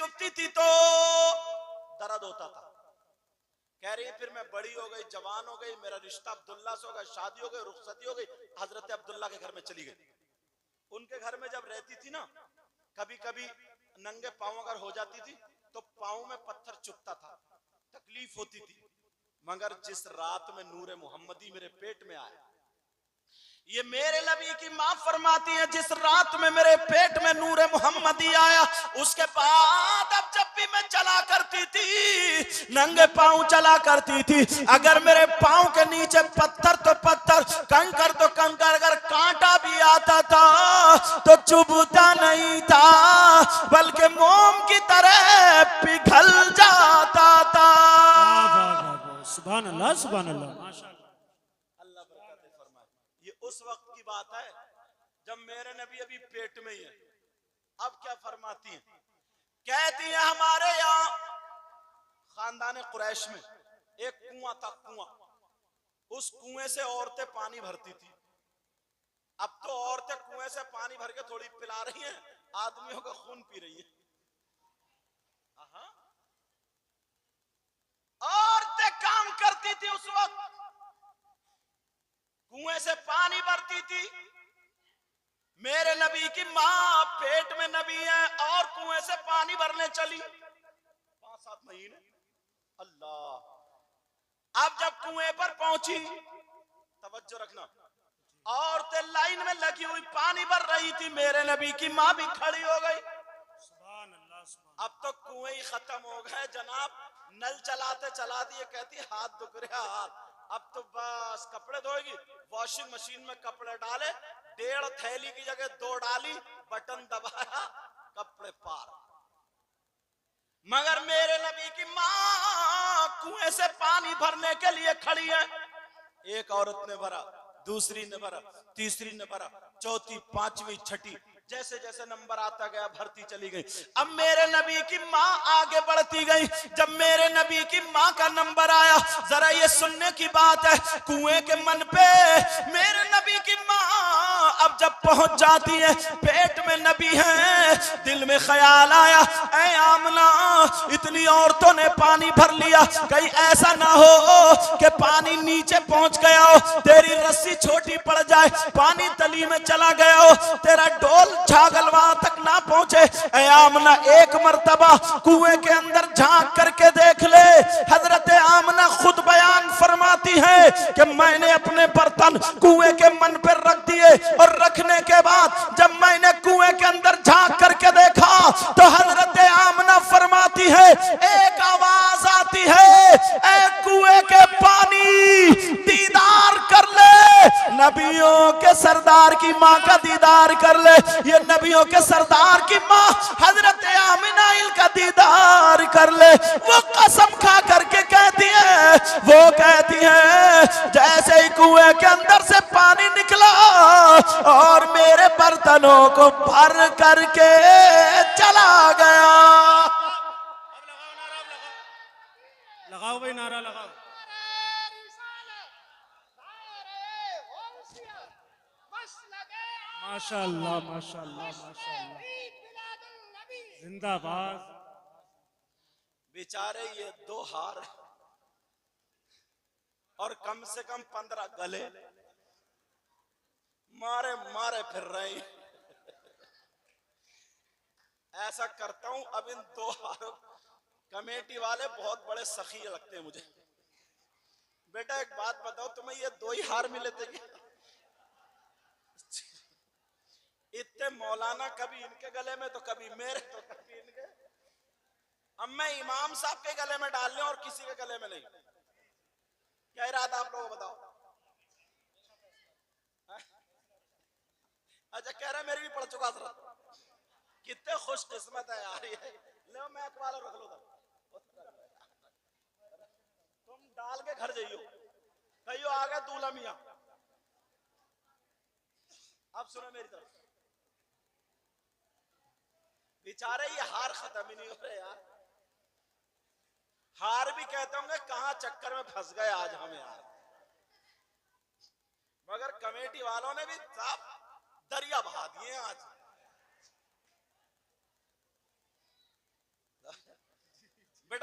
चुभती थी तो दर्द होता था। कह रही फिर मैं बड़ी हो गई, जवान हो गई, मेरा रिश्ता अब्दुल्ला से हो गया, शादी हो गई, रुखसती हो गई, हजरत अब्दुल्ला के घर में चली गई। उनके घर में जब रहती थी ना, कभी कभी नंगे पांव अगर हो जाती थी तो पांव में पत्थर चुभता था, तकलीफ होती थी। मगर जिस रात में नूरे मोहम्मदी मेरे पेट में आया, ये मेरे नबी की मां फरमाती है, जिस रात में मेरे पेट में नूरे मोहम्मदी आया, उसके बाद अब जब भी मैं चला करती थी, नंगे पांव चला करती थी, अगर मेरे पांव के नीचे पत्थर तो पत्थर, कंकर तो कंकर, अगर कांटा भी आता था तो चुभता नहीं था, बल्कि मोम की तरह पिघल जाता था। सुभान अल्लाह, सुभान अल्लाह, माशाअल्लाह। ये उस वक्त की बात है जब मेरे नबी अभी पेट में ही है। अब क्या फरमाती हैं? कहती हैं हमारे यहाँ खानदान कुरैश में एक कुआं था, कुआं, उस कुएं से औरतें पानी भरती थी। अब तो औरतें कुएं से पानी भर के थोड़ी पिला रही हैं, आदमियों का खून पी रही हैं। औरतें काम करती थी उस वक्त, कुएं से पानी भरती थी। मेरे नबी की मां पेट में नबी है और कुएं से पानी भरने चली, 5-7 महीने। अल्लाह। अब जब कुएं पर पहुंची, तवज्जो रखना, औरतें लाइन में लगी हुई पानी भर रही थी, मेरे नबी की मां भी खड़ी हो गई। सुभान अल्लाह। अब तो कुएं ही खत्म हो गए जनाब, नल चलाते चला दिए, कहती हाथ दुख रहा हाथ, अब तो बस कपड़े धोएगी, वॉशिंग मशीन में कपड़े डाले, 1.5 थैली की जगह 2 डाली, बटन दबाया, कपड़े पार। मगर मेरे नबी की मां कुएं से पानी भरने के लिए खड़ी है। एक औरत ने भरा, दूसरी ने भरा, तीसरी ने भरा, चौथी, पांचवी, छठी, जैसे जैसे नंबर आता गया भरती चली गई। अब मेरे नबी की मां आगे बढ़ती गई। जब मेरे नबी की मां का नंबर आया, जरा ये सुनने की बात है, कुएं के मन पे मेरे नबी की मां अब जब पहुंच जाती है, पेट में नबी है, दिल में ख्याल आया, ऐ आमना, इतनी औरतों ने पानी भर लिया, कहीं ऐसा ना हो कि पानी नीचे पहुंच गया हो, तेरी रस्सी छोटी पड़ जाए, पानी तली में चला गया हो, तेरा डोल छागल वहां तक ना पहुंचे। ऐ आमना, एक मर्तबा कुएं के अंदर झांक करके देख ले। हजरत आमना खुद बयान फरमाती है कि मैंने अपने बर्तन कुएं के मन पर रख दिए, और रखने के बाद जब मैंने कुएं के अंदर झांक करके देखा तो हजरत आमना फरमाती है, एक आवाज आती है, ऐ कुएं के पानी दीदार कर ले, नबियों के सरदार की मां का दीदार कर ले। ये नबियों के सरदार की मां हजरत आमिना का दीदार कर ले। वो कसम खा करके कहती है, वो कहती है, जैसे ही कुएं के अंदर से पानी निकला और मेरे बर्तनों को भर करके चला गया। लगाओ भाई, नारा लगाओ। माशाअल्लाह, माशाअल्लाह, माशाअल्लाह, जिंदाबाद। बेचारे ये 2 हार और कम से कम 15 गले मारे मारे फिर रहे। ऐसा करता हूं, अब इन 2 हारों, कमेटी वाले बहुत बड़े सखी लगते हैं मुझे। बेटा एक बात बताओ, तुम्हें ये 2 ही हार मिले थे क्या? इतने मौलाना कभी इनके गले में तो कभी मेरे, तो कभी इनके। अब मैं इमाम साहब के गले में डाल लूं और किसी के गले में नहीं। क्या इरादा आप लोगों को बताओ? अच्छा कह रहा मेरी भी पड़ चुका था। कितने खुश किस्मत है यार ये। लो मैं अखबार रख लो, तुम डाल के घर जाइयो, कहियो आ गए दूल्हा मियां। अब सुनो मेरी तरफ, बेचारे ये हार खत्म ही नहीं हो रहे यार। हार भी कहते होंगे कहां चक्कर में फंस गए आज हम यार। मगर कमेटी वालों ने भी साफ दरिया बहा दिए आज।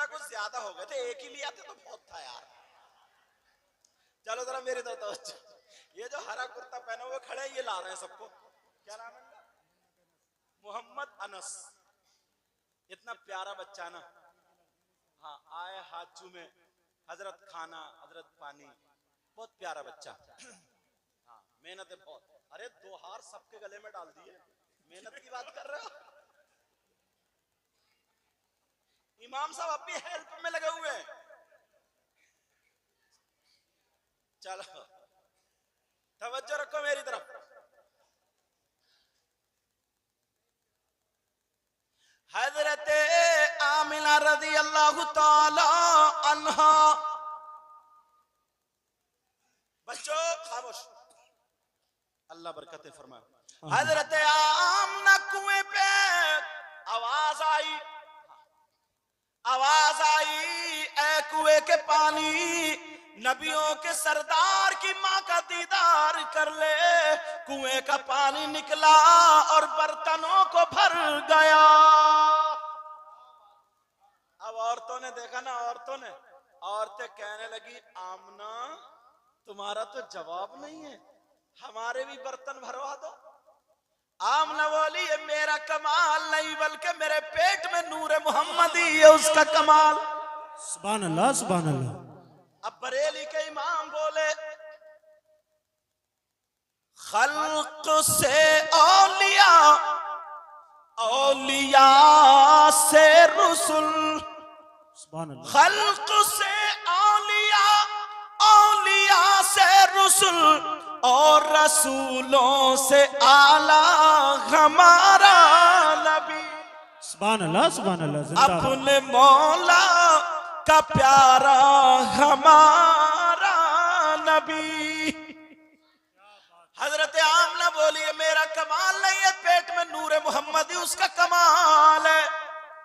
बेटा कुछ ज्यादा हो गए थे, एक ही लिया था तो बहुत था यार। चलो जरा मेरी तरफ तवज्जो। ये जो हरा कुर्ता पहने हुए खड़े हैं, ये ला रहे हैं सबको। क्या नाम है इनका? मोहम्मद अनस। इतना प्यारा बच्चा ना। हाँ, आए हाथ चूमे, हजरत खाना हजरत पानी, बहुत प्यारा बच्चा। हाँ, मेहनत है बहुत। अरे 2 हार सबके गले में डाल दिए, मेहनत की बात कर रहे हो। इमाम साहब अब भी हेल्प में लगे हुए हैं। चलो तवज्जो रखो मेरी तरफ। हजरत आमिना रज़ी अल्लाह ताला अन्हा, बच्चों खामोश, अल्लाह बरकतें फरमाए। हजरत आमना कुएं पे आवाज आई, आवाज आई, ऐ कुएं के पानी, नबियों के सरदार की माँ का दीदार कर ले। कुएं का पानी निकला और बर्तनों को भर गया। अब औरतों ने देखा ना, औरतें कहने लगी, आमना तुम्हारा तो जवाब नहीं है, हमारे भी बर्तन भरवा दो। आमना बोली, ये मेरा कमाल नहीं बल्कि मेरे पेट में नूर मोहम्मदी है, उसका कमाल। सुभान अल्लाह, सुभान अल्लाह। अब बरेली के इमाम बोले, खल्क से औलिया, औलिया से रसूल, सुभान अल्लाह। खल्क से औलिया, औलिया से रसूल, और रसूलों से आला हमारा नबी। सुभान अल्लाह, सुभान अल्लाह। जिंदाबाद। अपने मौला का प्यारा हमारा नबी। हजरत आमना बोली, मेरा कमाल नहीं है, पेट में नूर मोहम्मदी उसका कमाल है।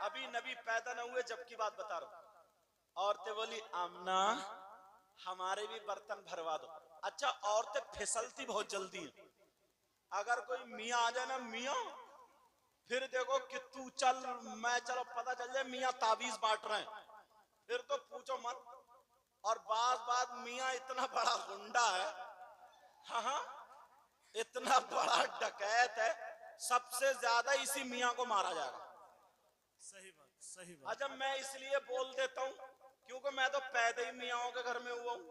अभी नबी पैदा न हुए जब की बात बता रहा हूं। औरतें बोली, आमना हमारे भी बर्तन भरवा दो। अच्छा, औरतें फिसलती बहुत जल्दी है। अगर कोई मियाँ आ जाए ना, मियाँ फिर देखो कि तू चल मैं चलो, पता चल जाए मियाँ ताबीज बांट रहे हैं, फिर तो पूछो मत। और बात मियाँ इतना बड़ा गुंडा है, हाँ, इतना बड़ा डकैत है, सबसे ज्यादा इसी मियाँ को मारा जाएगा। सही बात, सही बात। अच्छा, मैं इसलिए बोल देता हूँ क्योंकि मैं तो पैदा ही मियाँओं के घर में हुआ हूँ,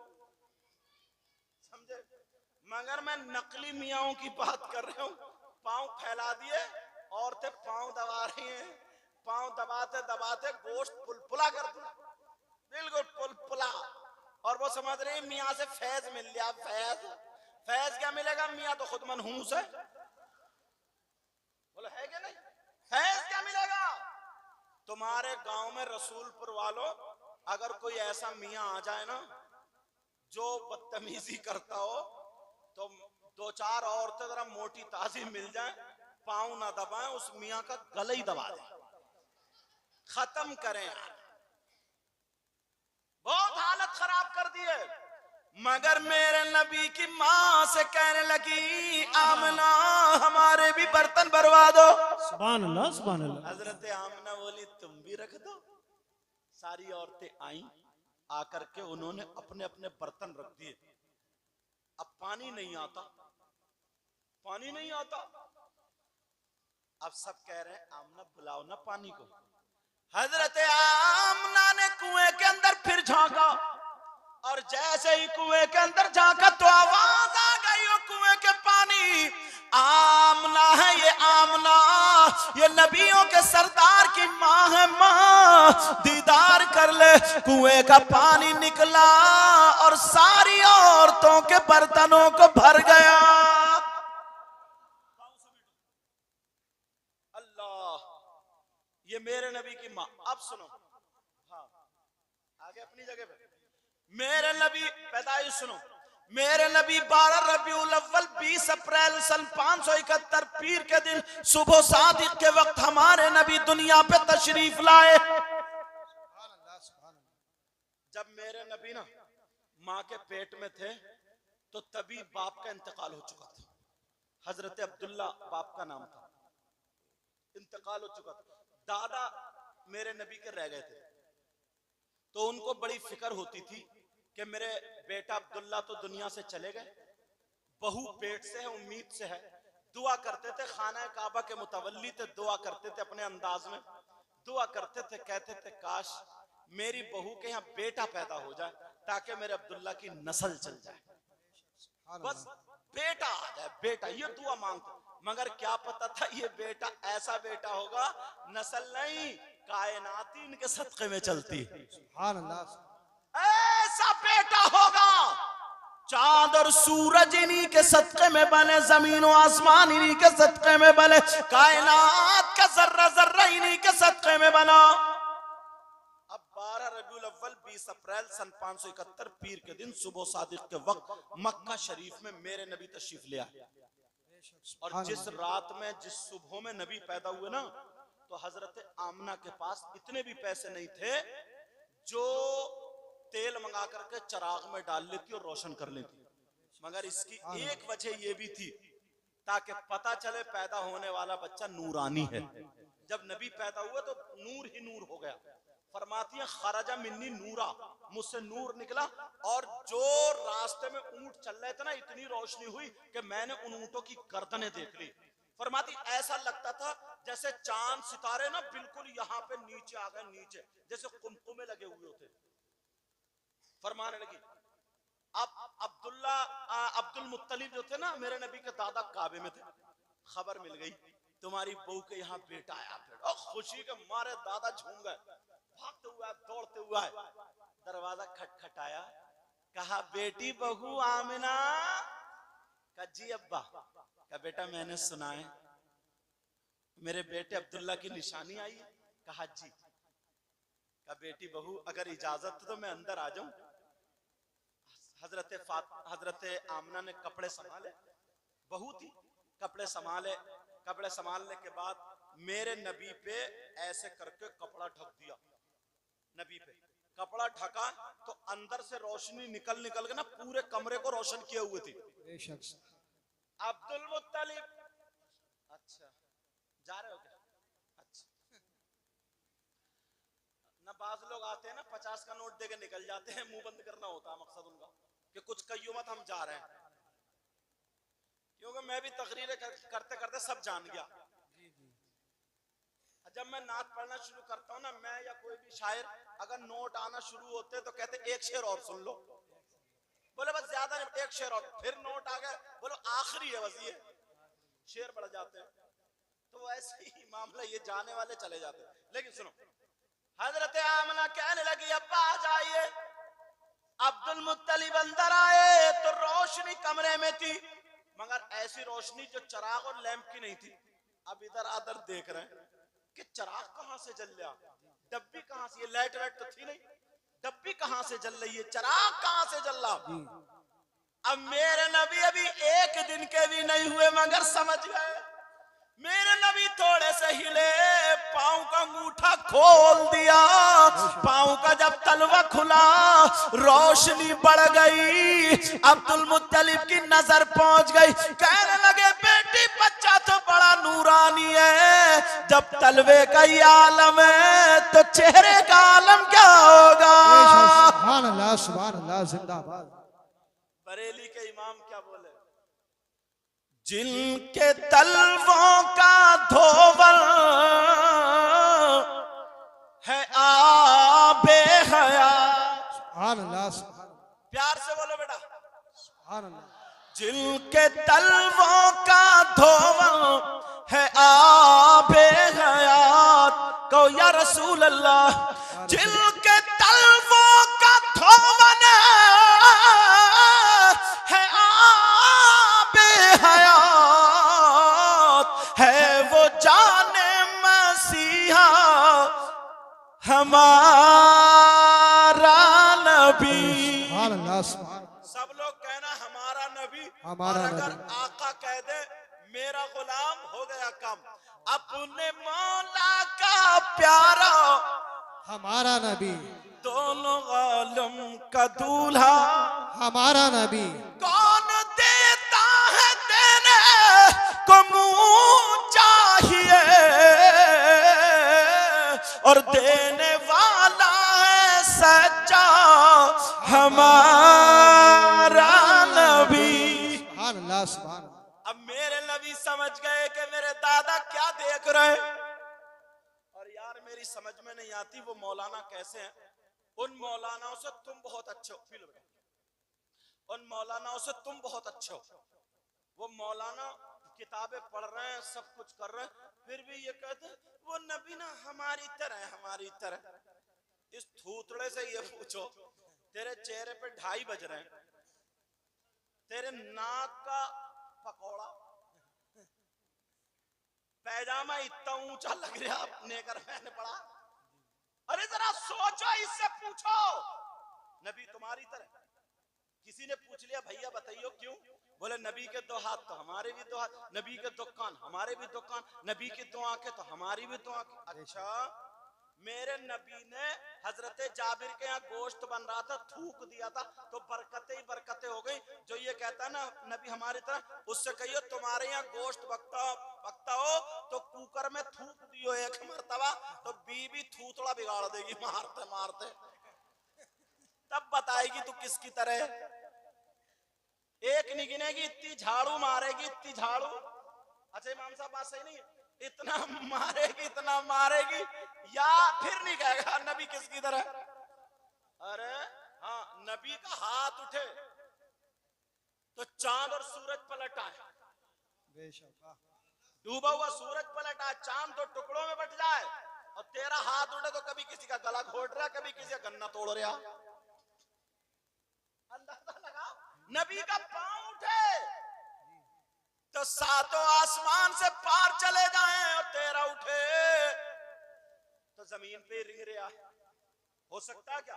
समझे। मगर मैं नकली मियाँओं की बात कर रहा हूँ। पाँव फैला दिए, औरतें पाँव दबा रही हैं, पाँव दबाते दबाते गोश्त पुलपुला कर दिया, बिल्कुल पुलपुला। और वो समझ रहे हैं मियाँ से फैज मिल गया। फैज क्या मिलेगा, मियाँ तो खुद मनहूस है। बोलो है कि नहीं, फैज क्या मिलेगा। तुम्हारे गांव में रसूलपुर वालों, अगर कोई ऐसा मियाँ आ जाए ना जो बदतमीजी करता हो, तो 2-4 औरतें जरा मोटी ताजी मिल जाए, पाँव ना दबाएं, उस मियाँ का गला ही दबा दें, खत्म करें यार। बहुत हालत खराब कर दिए। मगर मेरे नबी की माँ से कहने लगी, आमना हमारे भी बर्तन भरवा दो। सुभान अल्लाह, सुभान अल्लाह। हजरत आमना बोली, तुम भी रख दो। सारी औरतें आई, आकर के उन्होंने अपने अपने बर्तन रख दिए। अब पानी नहीं आता, पानी नहीं आता। अब सब कह रहे हैं, आमना बुलाओ ना पानी को। हजरत आमना ने कुएं के अंदर फिर झांका, और जैसे ही कुएं के अंदर झांका तो आवाज आ गई, वो कुएं के पानी, आमना है ये, आमना ये नबियों के सरदार की माँ है, माँ दीदार कर ले। कुएं का पानी निकला और सारी औरतों के बर्तनों को भर गया। अल्लाह, ये मेरे नबी की माँ। अब सुनो, हाँ आगे अपनी जगह पे। मेरे नबी पैदाइश सुनो। मेरे नबी 12 रबीउल अव्वल 20 अप्रैल सन 571 पीर के दिन सुबह सादिक के वक्त हमारे नबी दुनिया पे तशरीफ लाए। जब मेरे नबी ना माँ के पेट में थे तो तभी बाप का इंतकाल हो चुका था। हजरत अब्दुल्ला बाप का नाम था, इंतकाल हो चुका था। दादा मेरे नबी के रह गए थे। तो उनको बड़ी फिक्र होती थी कि मेरे बेटा अब्दुल्ला तो दुनिया से चले गए, बहू पेट से है, उम्मीद से है। दुआ करते थे, खाना काबा के मुतवल्ली थे, दुआ करते थे अपने अंदाज में, दुआ करते थे, कहते थे काश मेरी बहू के यहाँ बेटा पैदा हो जाए ताकि मेरे अब्दुल्ला की नस्ल चल जाए, बस बेटा आ जाए, बेटा, ये दुआ मांगते। मगर क्या पता था ये बेटा ऐसा बेटा होगा, नस्ल नहीं, कायनात इनके सदक़े में चलती, ऐसा बेटा होगा। चांद और सूरज इन्हीं के सदक़े में बने, जमीन और आसमान इन्हीं के सदक़े में बने, कायनात का जर्रा जर्रा इन्हीं के सदक़े में बना। अब 12 रबीउल अव्वल 20 अप्रैल सन 571 पीर के दिन सुबह सादिक के वक्त मक्का शरीफ में मेरे नबी तशरीफ ले आए। और जिस रात में, जिस सुबह में नबी पैदा हुए ना, तो हजरत आमना के पास इतने भी पैसे नहीं थे जो तेल मंगा करके चिराग में डाल लेती और रोशन कर लेती, मगर इसकी एक वजह यह भी थी ताकि पता चले पैदा होने वाला बच्चा नूरानी है। जब नबी पैदा हुआ तो नूर ही नूर हो गया। फरमाती है खराजा मिन्नी नूरा, मुझसे नूर निकला, और जो रास्ते में ऊंट चल रहे थे ना, इतनी रोशनी हुई कि मैंने उन ऊंटों की गर्दनें देख ली। फरमाती ऐसा लगता था जैसे चांद सितारे ना बिल्कुल यहाँ पे नीचे आ गए, नीचे जैसे कुमकुमे लगे हुए होते। फरमाने लगी अब अब्दुल मुत्तलिब जो थे ना, मेरे नबी के दादा काबे में थे, खबर मिल गई तुम्हारी बहू के यहाँ बेटा आया। और खुशी के मारे दादा झूम गए, भागते हुआ दौड़ते हुआ दरवाजा खटखटाया, कहा बेटी बहू आमिना। कहा जी अब्बा। कहा बेटा मैंने सुना है मेरे बेटे अब्दुल्ला की निशानी आई है। कहा जी। कहा बेटी बहू अगर इजाजत तो मैं अंदर आ जाऊं। हजरत आमना ने कपड़े संभाले, बहू थी, कपड़े संभाले, कपड़े संभालने के बाद मेरे नबी पे ऐसे करके कपड़ा ढक दिया। नबी पे कपड़ा ढका तो अंदर से रोशनी निकल निकल के ना पूरे कमरे को रोशन किए हुए थी। अब्दुल मुत्तलिब, अच्छा जा रहे हो क्या? अच्छा ना, बाज लोग आते हैं ना 50 का नोट देके निकल जाते हैं, मुंह बंद करना होता है मकसद उनका कि कुछ कहियो मत, हम जा रहे हैं। क्योंकि मैं भी तकरीरें करते करते सब जान गया। जब मैं नात पढ़ना शुरू करता हूँ ना, मैं या कोई भी शायर अगर नोट आना शुरू होते तो कहते एक शेर और सुन लो, बोले बस ज्यादा नहीं, एक शेर और, फिर नोट आ गया, बोलो आखिरी है बस, ये शेर बढ़ जाते हैं। तो ऐसे ही मामला, ये जाने वाले चले जाते हैं। लेकिन सुनो, हजरत आमना कहने लगी अब्बा आ जाइए। अब्दुल मुत्तलिब अंदर आए तो रोशनी कमरे में थी, मगर ऐसी रोशनी जो चिराग और लैंप की नहीं थी। अब इधर आदर देख रहे हैं कि चिराग कहां से जल रहा, डब्बी कहां से, ये लाइट वाइट तो थी नहीं, डब्बी कहां से जल रही है, चिराग कहां से जल रहा। अब मेरे नबी अभी एक दिन के भी नहीं हुए मगर समझ गए। मेरे नबी थोड़े से हिले, पांव का अंगूठा खोल दिया, पांव का जब तलवा खुला रोशनी बढ़ गई। अब्दुल मुत्तलिब की नजर पहुंच गई, कहने लगे बेटी बच्चा तो बड़ा नूरानी है, जब तलवे का ही आलम है तो चेहरे का आलम क्या होगा। सुभान अल्लाह, सुभान अल्लाह, जिंदाबाद। बरेली के इमाम क्या बोले, जिनके तलवों का धोवल है आबे हयात। सुभान अल्लाह, प्यार से बोलो बेटा, सुभान अल्लाह। जिनके तलवों का धोवल है आबे हयात, कहो या रसूल अल्लाह। जिनके तलवों का धोवल है आबे हयात, है वो जाने मसीहा हमारा नबी। सुभान अल्लाह, सुभान। सब लोग कहना हमारा नबी, हमारा और अगर नबी। आका कह दे मेरा गुलाम, हो गया काम। अपने मौला का प्यारा हमारा नबी, दोनों आलम का दूल्हा हमारा नबी। कौन देता है देने को मुंह चाहिए, और देने वाला है सच्चा हमारा नबी। सुभान अल्लाह सुभान अल्लाह। अब मेरे नबी समझ गए कि मेरे दादा क्या देख रहे हैं। और यार मेरी समझ में नहीं आती वो मौलाना कैसे हैं। उन मौलानाओं से तुम बहुत अच्छे हो, पी लो बेटा। उन मौलानाओं से तुम बहुत अच्छे हो। वो मौलाना किताबें पढ़ रहे हैं, सब कुछ कर रहे हैं, फिर भी ये कहते हैं वो नबी ना हमारी तरह है, हमारी तरह। इस थूथड़े से ये पूछो, तेरे चेहरे पे 2:30 बज रहे हैं, तेरे नाक का पकौड़ा, पैजामा इतना ऊंचा लग रहा, नेकर मैंने पढ़ा। अरे जरा सोचो, इससे पूछो नबी तुम्हारी तरह। किसी ने पूछ लिया भैया बताइयो क्यों, बोले नबी के 2 हाथ तो हमारे भी 2 हाथ, नबी के 2 कान हमारे भी 2 कान, नबी की 2 आंखें तो हमारी भी 2 आंखें। अच्छा, मेरे नबी ने हजरत जाबिर के यहाँ गोश्त बन रहा था, थूक दिया था तो बरकतें ही बरकतें हो गई। जो ये कहता ना नबी हमारी तरह, उससे कहियो तुम्हारे यहाँ गोश्त पकता हो तो कुकर में थूक दियो 1 मरतबा, तो बीबी थूथड़ा बिगाड़ देगी मारते मारते, तब बताएगी तू किसकी तरह। एक नहीं गिनेगी, इतनी झाड़ू मारेगी, इतनी झाड़ू। अच्छा इमाम साहब बात सही नहीं है, इतना मारेगी या फिर नहीं कहेगा नबी किसकी तरह। अरे हाँ, नबी का हाथ उठे तो चांद और सूरज पलट आए, डूबा हुआ सूरज पलट आए, चांद 2 टुकड़ों में बट जाए, और तेरा हाथ उठे तो कभी किसी का गला घोट रहा, कभी किसी का गन्ना तोड़ रहा। अंदाजा लगाओ, नबी का पांव उठे तो 7 आसमान से पार चले जाएं, और तेरा उठे तो जमीन पे रिंग रहा। हो सकता क्या?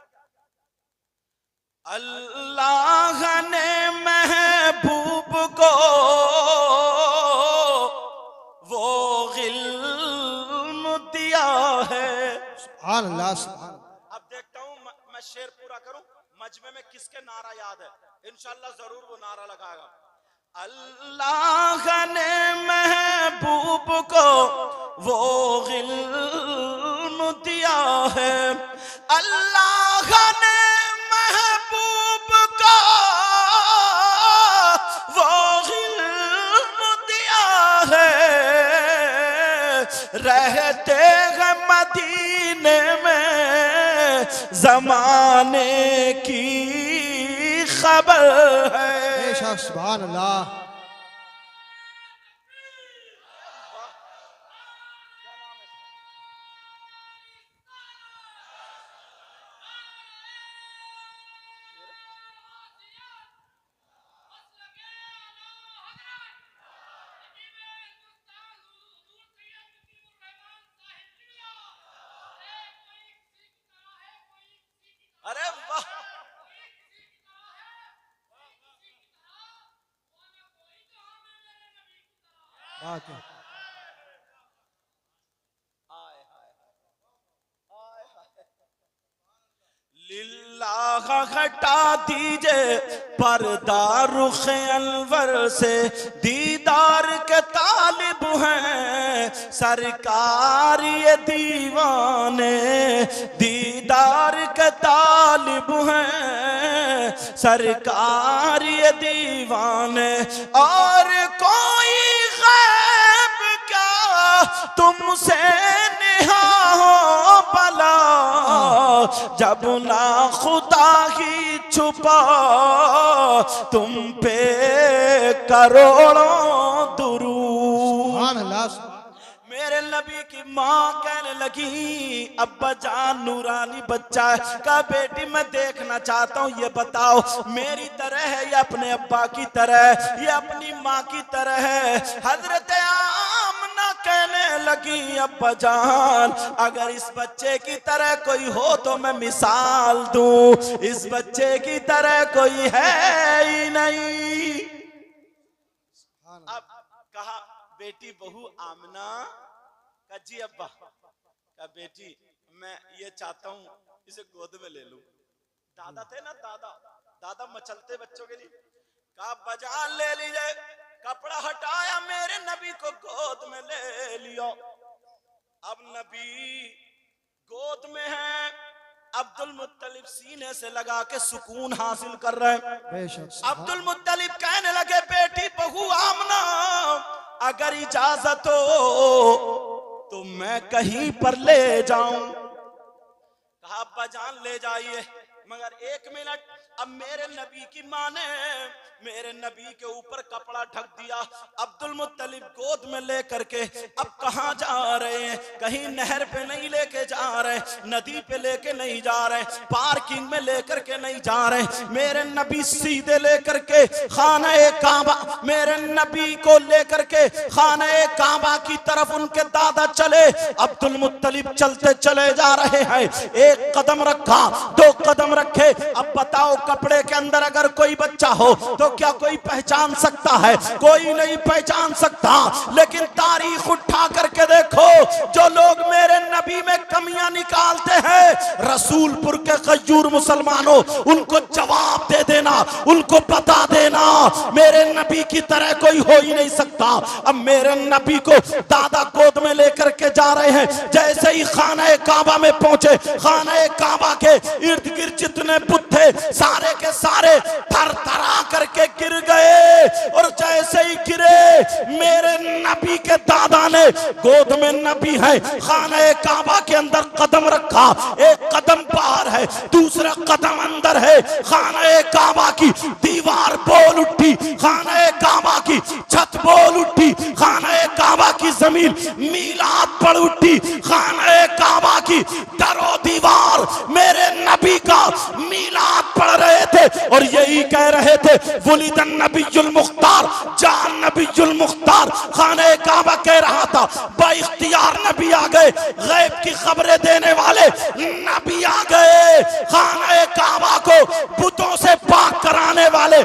अल्लाह ने महबूब को वो इल्म दिया है। सुभान अल्लाह सुभान अल्लाह। अब देखता हूं मैं शेर पूरा करूं, मजमे में किसके नारा याद है, इंशाल्लाह जरूर वो नारा लगाएगा। अल्लाह ने महबूब को वो इल्म दिया है, अल्लाह ने महबूब को वो इल्म दिया है, रहते हैं मदीने में जमाने की खबर है। सुभान अल्लाह। अरे वाह, बात है। लिल्लाह हटा दीजिए पर्दा रुख अनवर से, दीदार के तालिब हैं सरकार ये दीवाने, दीदार के तालिब हैं सरकार ये दीवाने। और कोई गैब क्या तुमसे नेहा हो भला, जब ना खुदा ही छुपा तुम पे करोड़ों दुरूद। मेरे नबी की माँ कहने लगी अब्बा जान नूरानी बच्चा है, कहा बेटी मैं देखना चाहता हूँ, ये बताओ मेरी तरह है या अपने अब्बा की तरह, ये अपनी माँ की तरह है। हजरत आमना कहने लगी अब्बा जान अगर इस बच्चे की तरह कोई हो तो मैं मिसाल दूं, इस बच्चे की तरह कोई है ही नहीं। अब कहा बेटी बहू आमना का जी अब्बा का बेटी मैं ये चाहता हूं इसे गोद में ले लूं। दादा थे ना, दादा मचलते बच्चों के लिए, कहा बजान ले लीजिए, कपड़ा हटाया मेरे नबी को गोद में ले लियो। अब नबी गोद में है, अब्दुल मुत्तलिब सीने से लगा के सुकून हासिल कर रहे हैं। बेशक अब्दुल मुत्तलिब कहने लगे, बेटी बहू आमना, अगर इजाजत हो तो मैं कहीं पर ले जाऊं। कहा अब्बा जान ले जाइए, मगर 1 मिनट, अब मेरे नबी की मां ने मेरे नबी के ऊपर कपड़ा ढक दिया। अब्दुल मुत्तलिब गोद में लेकर के अब कहां जा रहे हैं? कहीं नहर पे नहीं लेके जा रहे, नदी पे लेके नहीं जा रहे, पार्किंग में लेकर के नहीं जा रहे। मेरे नबी सीधे लेकर के खाने काबा, मेरे नबी को लेकर के खाने काबा की तरफ उनके दादा चले। अब्दुल मुत्तलिब चलते चले जा रहे हैं। 1 कदम रखा, 2 कदम रखे। अब बताओ, कपड़े के अंदर अगर कोई बच्चा हो तो क्या कोई पहचान सकता है? कोई नहीं पहचान सकता। लेकिन तारीख उठा करके देखो, जो लोग मेरे नबी में कमियां निकालते हैं, रसूलपुर के गयूर मुसलमानों, उनको जवाब दे देना, उनको बता देना, मेरे नबी की तरह कोई हो ही नहीं सकता। अब मेरे नबी को दादा गोद में लेकर के जा रहे हैं। जैसे ही खाना काबा में पहुंचे, खाना काबा के इर्द गिर्द जितने बुत थे, सारे के सारे थर थरा करके गिर गए। और जैसे ही गिरे, मेरे नबी के दादा ने, गोद में नबी है, खाना काबा के अंदर कदम रखा। 1 कदम बाहर है, दूसरा कदम अंदर है। खाना काबा की दीवार बोल उठी, खाना काबा की छत बोल उठी, खाना काबा की जमीन मीलाद पड़ उठी। खाना काबा की दरो दीवार मेरे नबी का मीलाद पढ़ रहे थे और यही कह रहे थे, वुलिदन नबियुल मुख्तार, जान नबियुल मुख्तार। खाने काबा कह रहा था, बाइख्तियार नबी आ गए, गैब की खबरें देने वाले नबी आ गए। खाने काबा को बुतों से पाक कराने वाले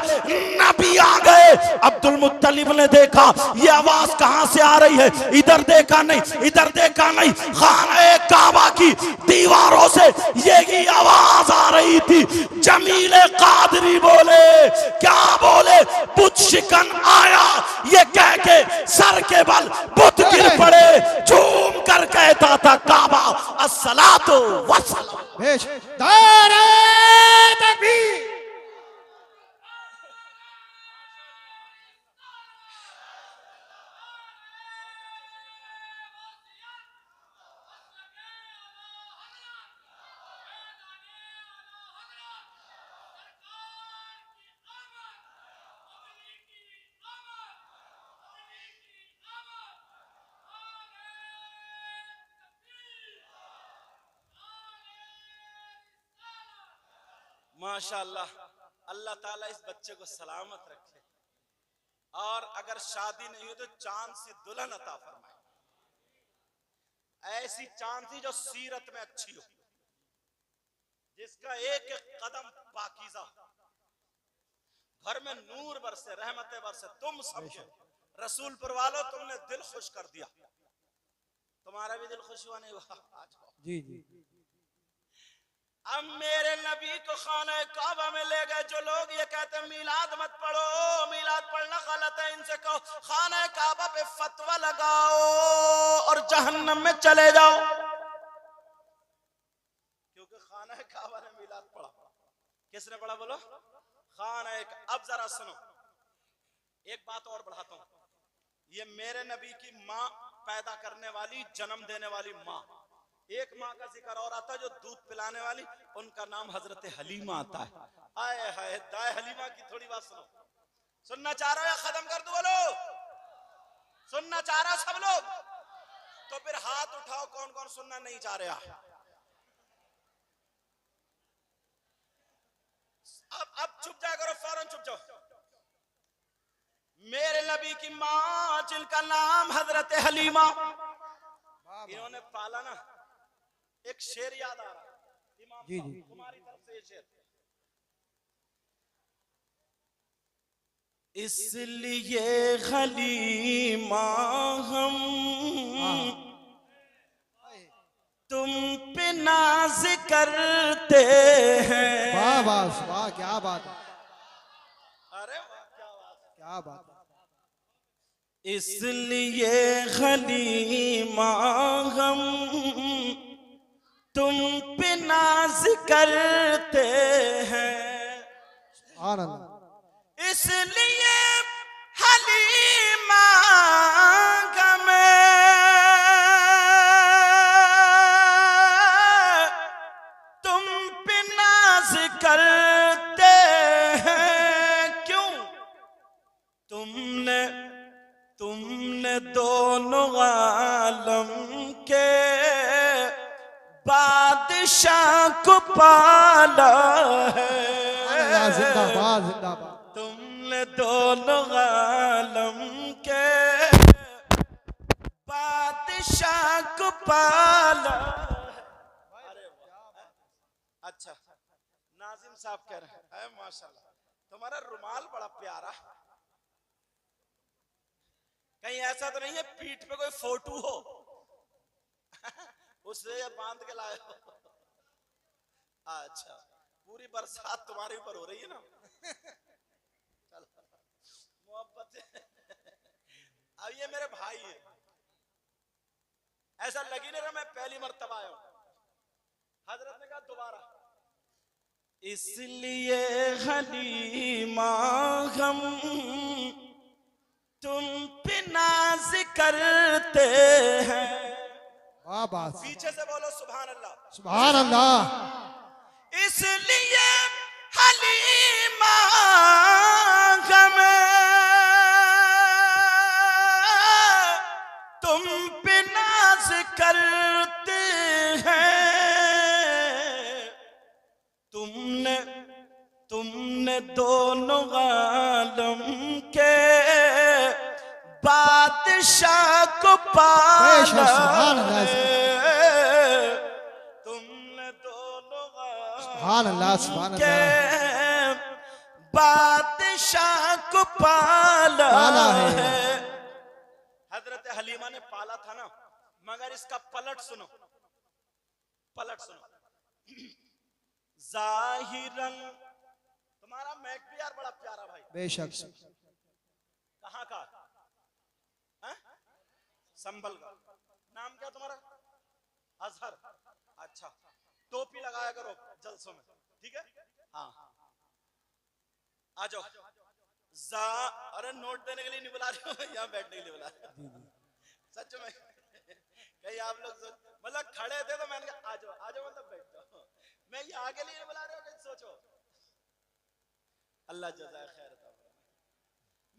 नबी आ गए। अब्दुल मुत्तलिब ने देखा, ये आवाज कहां से आ रही है? इधर देखा नहीं, इधर देखा नहीं, खाने काबा की दीवारों से यही आवाज आ रही थी। जमीले कादरी बोले, क्या बोले? बुत शिकन आया, ये कह के सर के बल बुत गिर पड़े। झूम कर कहता था, काबा अस्सलातु वस्सलाम। नारे तकबीर। माशाअल्लाह, अल्लाह ताला इस बच्चे को सलामत रखे और अगर शादी नहीं हो तो चांद सी दुल्हन अता फरमाए। ऐसी चांद सी जो सीरत में अच्छी हो, जिसका एक एक कदम पाकीज़ा, घर में नूर बरसे, रहमतें बरसे। तुम समझो रसूलपुर वालों, तुमने दिल खुश कर दिया। तुम्हारा भी दिल खुश हुआ नहीं हुआ? जी जी। अब मेरे नबी को खाना काबा में ले गए। जो लोग ये कहते हैं मीलाद मत पढ़ो, मीलाद पढ़ना गलत है, इनसे कहो खाना काबा पे फतवा लगाओ और जहन्नम में चले जाओ, क्योंकि खाना काबा ने मीलाद पढ़ा। किसने पढ़ा बोलो? खाना। अब जरा सुनो, एक बात और बढ़ाता हूं। ये मेरे नबी की मां पैदा करने वाली, जन्म देने वाली मां। एक माँ का जिक्र और आता है जो दूध पिलाने वाली, उनका नाम हजरत हलीमा आता है। आए हाय, दाए हलीमा की थोड़ी बात सुनो। सुनना चाह रहे हो या खत्म कर दो? बोलो, सुनना चाह रहा सब लोग? तो फिर हाथ उठाओ, कौन कौन सुनना नहीं चाह रहा? अब चुप जाया करो, फौरन चुप जाओ। मेरे नबी की माँ, जिनका नाम हजरत हलीमा, इन्होंने पाला ना। एक शेर याद आ रहा है इमाम जी साहब, जी। तुम्हारी तरफ से ये शेर। इसलिए हलीमा हम तुम पे नाज करते हैं। वाह वाह वाह, क्या बात है, अरे वाह, क्या बात है, क्या बात है। इसलिए हलीमा हम तुम पे नाज करते हैं, सुभान अल्लाह। इसलिए हलीमा गमे तुम पे नाज करते हैं। क्यों? तुमने तुमने दोनों आलम के बादशाह को पाला है। अल्लाह जिंदाबाद जिंदाबाद। तुमने दोनों आलम के बादशाह को पाला। अरे वाह, अच्छा नाजिम साहब कह रहे हैं माशाल्लाह तुम्हारा रुमाल बड़ा प्यारा। कहीं ऐसा तो नहीं है पीठ पे कोई फोटो हो उससे ये बांध के लाए हो? अच्छा पूरी बरसात तुम्हारे ऊपर हो रही है ना। चलो मोहब्बत अब ये मेरे भाई है, ऐसा लगी नहीं रहा मैं पहली मर्तबा आया हूं। हजरत ने कहा दोबारा, इसलिए हलीमा हम तुम पे नाज करते हैं। वाह बात। पीछे से बोलो सुभान अल्लाह। सुभान अल्लाह। इसलिए हलीमा हमें तुम पे नाज करते हैं। तुमने तुमने दोनों आलम के बादशाह को पाला है। तुमने दोनों सुभान अल्लाह सुभान के अल्लाह। बादशाह को पाला पाला है। हजरत हलीमा ने पाला था ना, मगर इसका पलट सुनो, पलट सुनो। जाहिरन तुम्हारा मैक भी यार बड़ा प्यारा भाई। बेशक। कहाँ का? संभल का। नाम क्या तुम्हारा? अजहर। अच्छा टोपी लगाया करो जलसों में, ठीक है? हाँ आ जाओ। अरे नोट देने के लिए नहीं बुला रही हूँ, यहाँ बैठने के लिए बुला रही हूँ। सच में कहीं आप लोग मतलब खड़े थे तो मैंने कहा आ जाओ मतलब बैठ जाओ। मैं ये आगे लिए नहीं बुला रहा हूँ, सोचो। अल्लाह जज़ाए खैर अता फरमाए।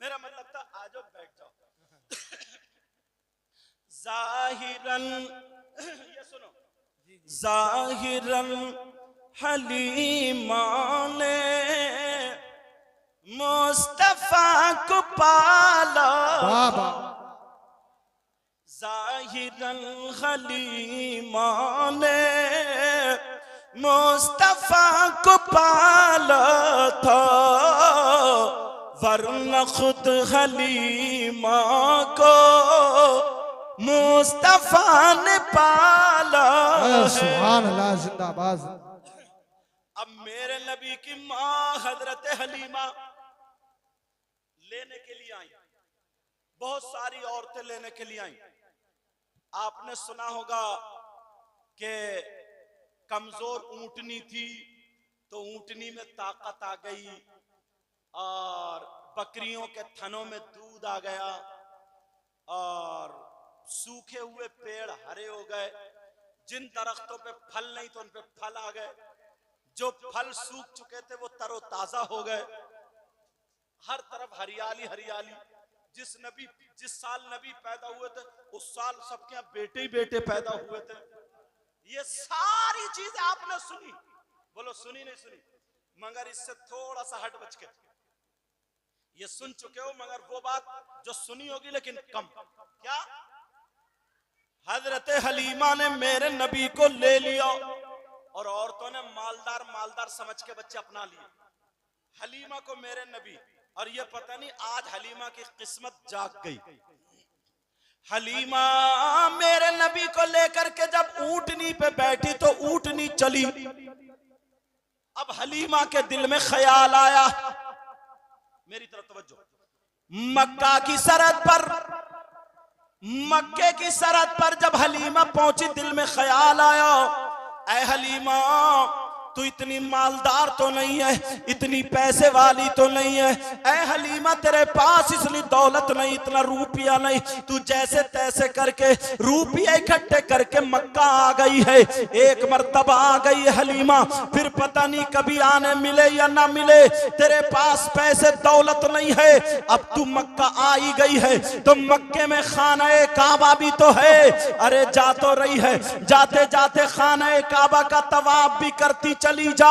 मेरा मतलब था आ जाओ बैठ जाओ। जाहिरन ये सुनो, जाहिरन हलीमा ने मुस्तफा को पाला। जाहिरन हलीमा ने मुस्तफा को पाला था, वरना खुद हलीमा को मुस्तफा ने पाला। सुभान अल्लाह जिंदाबाद। अब मेरे नबी की माँ हजरत हलीमा लेने के लिए आई, बहुत सारी औरतें लेने के लिए आई। आपने सुना होगा कि कमजोर ऊंटनी थी तो ऊंटनी में ताकत आ गई और बकरियों के थनों में दूध आ गया और सूखे हुए पेड़ हरे हो गए। जिन दरख्तों पे फल नहीं तो उन पे फल आ गए, जो फल सूख चुके थे वो तरोताजा हो गए। हर तरफ हरियाली हरियाली। जिस साल नबी पैदा हुए थे उस साल सबके यहाँ बेटे ही बेटे पैदा हुए थे। ये सारी चीजें आपने सुनी, बोलो सुनी नहीं सुनी? मगर इससे थोड़ा सा हट बच के ये सुन चुके हो, मगर वो बात जो सुनी होगी लेकिन कम। क्या? हजरत हलीमा ने मेरे नबी को ले लिया और औरतों ने मालदार मालदार समझ के बच्चे अपना लिए। हलीमा को मेरे नबी, और ये पता नहीं आज हलीमा की किस्मत जाग गई। हलीमा मेरे नबी को लेकर के जब ऊंटनी पे बैठी तो ऊंटनी चली। अब हलीमा के दिल में ख्याल आया, मेरी तरफ तवज्जो, मक्का की सरहद पर, मक्के की सरहद पर जब हलीमा पहुंची दिल में ख्याल आया ऐ हलीमा तू इतनी मालदार तो नहीं है, इतनी पैसे वाली तो नहीं है। ऐ हलीमा तेरे पास इसलिए दौलत नहीं, इतना रुपया नहीं, तू जैसे तैसे करके रुपये इकट्ठे करके मक्का आ गई है। एक मर्तबा आ गई है हलीमा, फिर पता नहीं कभी आने मिले या ना मिले। तेरे पास पैसे दौलत नहीं है, अब तू मक्का आई गई है तो मक्के में खाना काबा भी तो है। अरे जा तो रही है, जाते जाते खाना काबा का तवाफ भी करती चली जा।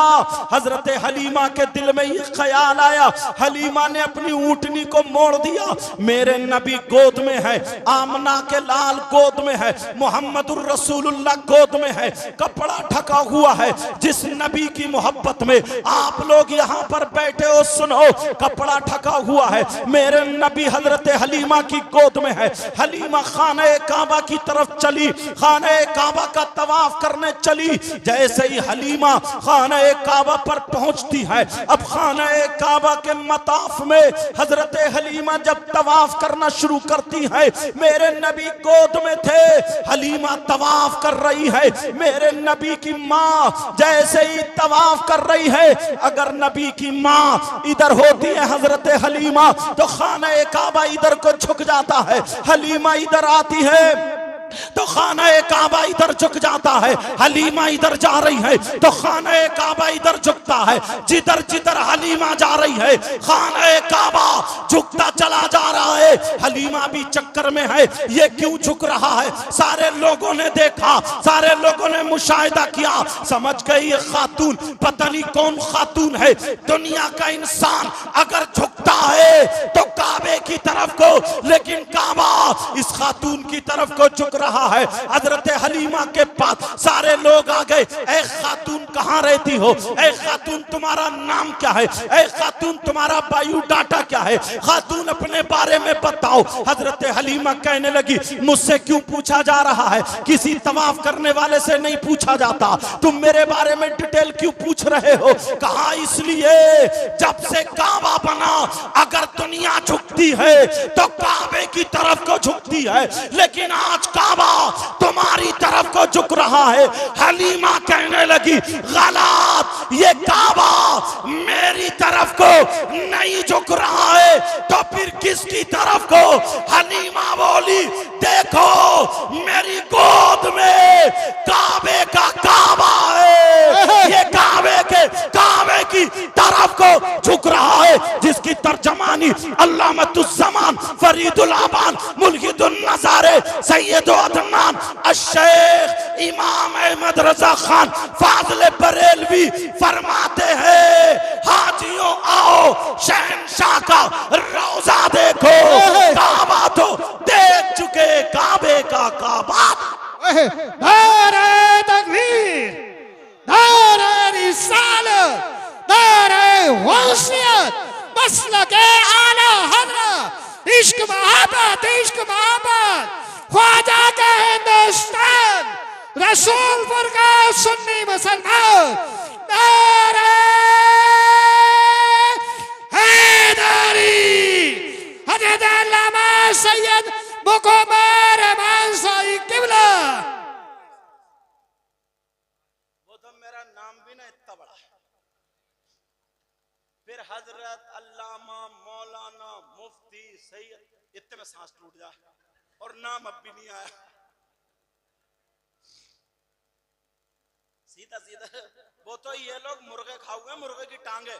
हजरत हलीमा के दिल में ये ख्याल आया, हलीमा ने अपनी ऊंटनी को मोड़ दिया। मेरे नबी गोद में है, आमना के लाल गोद में है, मोहम्मदुर रसूलुल्लाह गोद में है, कपड़ा ढका हुआ है। जिस नबी की मोहब्बत में आप लोग यहाँ पर बैठे हो, सुनो, कपड़ा ढका हुआ है, मेरे नबी हजरत हलीमा की गोद में है। हलीमा खाने काबा की तरफ चली, खाने काबा का तवाफ करने चली। जैसे ही हलीमा खाना काबा पर पहुंचती है, अब खाना काबा के मताफ में हजरत हलीमा जब तवाफ करना शुरू करती है, मेरे नबी गोद में थे, हलीमा तवाफ कर रही है। मेरे नबी की माँ जैसे ही तवाफ कर रही है, अगर नबी की माँ इधर होती है हजरत हलीमा तो खाना काबा इधर को झुक जाता है, हलीमा इधर आती है तो खाना काबा इधर झुक जाता है। हलीमा इधर जा रही है तो खाना काबा इधर झुकता है। जिधर जिधर हलीमा जा रही है खाना काबा झुकता चला जा रहा है। हलीमा भी चक्कर में है, ये क्यों झुक रहा है। सारे लोगों ने देखा, सारे लोगों ने मुशाहिदा किया, समझ गए ये खातून पता नहीं कौन खातून है। दुनिया का इंसान अगर झुकता है तो काबे की तरफ को, लेकिन काबा इस खातून की तरफ को झुक रहा है। हजरत हलीमा के पास सारे लोग आ गए, ऐ खातून कहाँ रहती हो, ऐ खातून तुम्हारा नाम क्या है, ऐ खातून तुम्हारा बायोडाटा क्या है, खातून अपने बारे में बताओ। हजरत हलीमा कहने लगी, मुझसे क्यों पूछा जा रहा है, किसी तवाफ करने वाले से नहीं पूछा जाता, तुम मेरे बारे में डिटेल क्यों पूछ रहे हो। कहा इसलिए जब से काबा बना अगर दुनिया झुकती है तो काबे की तरफ को झुकती है, लेकिन आज काबा तुम्हारी तरफ को झुक रहा है। हलीमा कहने लगी, गलत, ये काबा मेरी तरफ को नहीं झुक रहा है तो फिर किसकी तरफ को। हलीमा बोली, देखो मेरी गोद में काबे का काबा है, ये काबे की तरफ को झुक रहा है, जिसकी तर्जमानी अल्लामतुज़्ज़मान फरीदुल आबान मुल्हिदुन नज़ारे सैयद अदनान अश-शेख इमाम अहमद रजा खान फाज़िल बरेलवी फरमाते हैं, हाजियों आओ शहंशाह का रोजा देखो, काबा तो देख चुके, काबे का काबा। नारे तकबीर, नारे रिसालत, नारे वसीयत, मसलके आला हज़रत, इश्क मोहब्बत, इश्क मोहब्बत, ख्वाजा का हिंदुस्तान, रसूलपुर का सुन्नी मुसलमान, नारे हैदरी, हज़रत अल्लामा सैयद मुक़म्मल रहमान साई किबला। वो तो मेरा नाम भी ना इतना बड़ा, फिर हजरत अल्लामा मौलाना मुफ्ती सैयद, इतने में सांस टूट जाए और नाम अब भी नहीं आया। सीधा सीधा वो तो ये लोग मुर्गे खाओगे, मुर्गे की टांगे,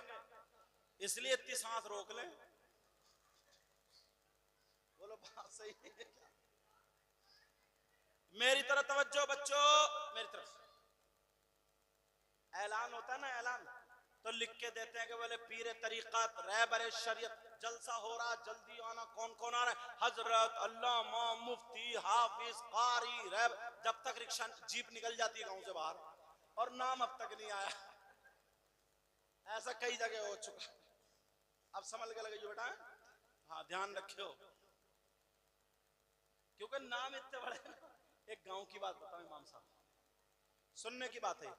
इसलिए इतनी सांस रोक लें। बोलो बात सही है। मेरी तरफ तवज्जो बच्चों, मेरी तरफ ऐलान होता है ना, ऐलान तो लिख के देते हैं कि बोले पीर तरीक़त रहबर शरीयत जलसा हो रहा, जल्दी आना। कौन कौन आ रहा है? हजरत अल्लामा मुफ्ती हाफिज कारी रहब। जब तक रिक्शा जीप निकल जाती है गांव से बाहर और नाम अब तक नहीं आया, ऐसा कई जगह हो चुका। अब समझ के लगे बेटा, हाँ ध्यान रखियो, क्योंकि नाम इतने बड़े। एक गांव की बात बताओ इमाम साहब, सुनने की बात है।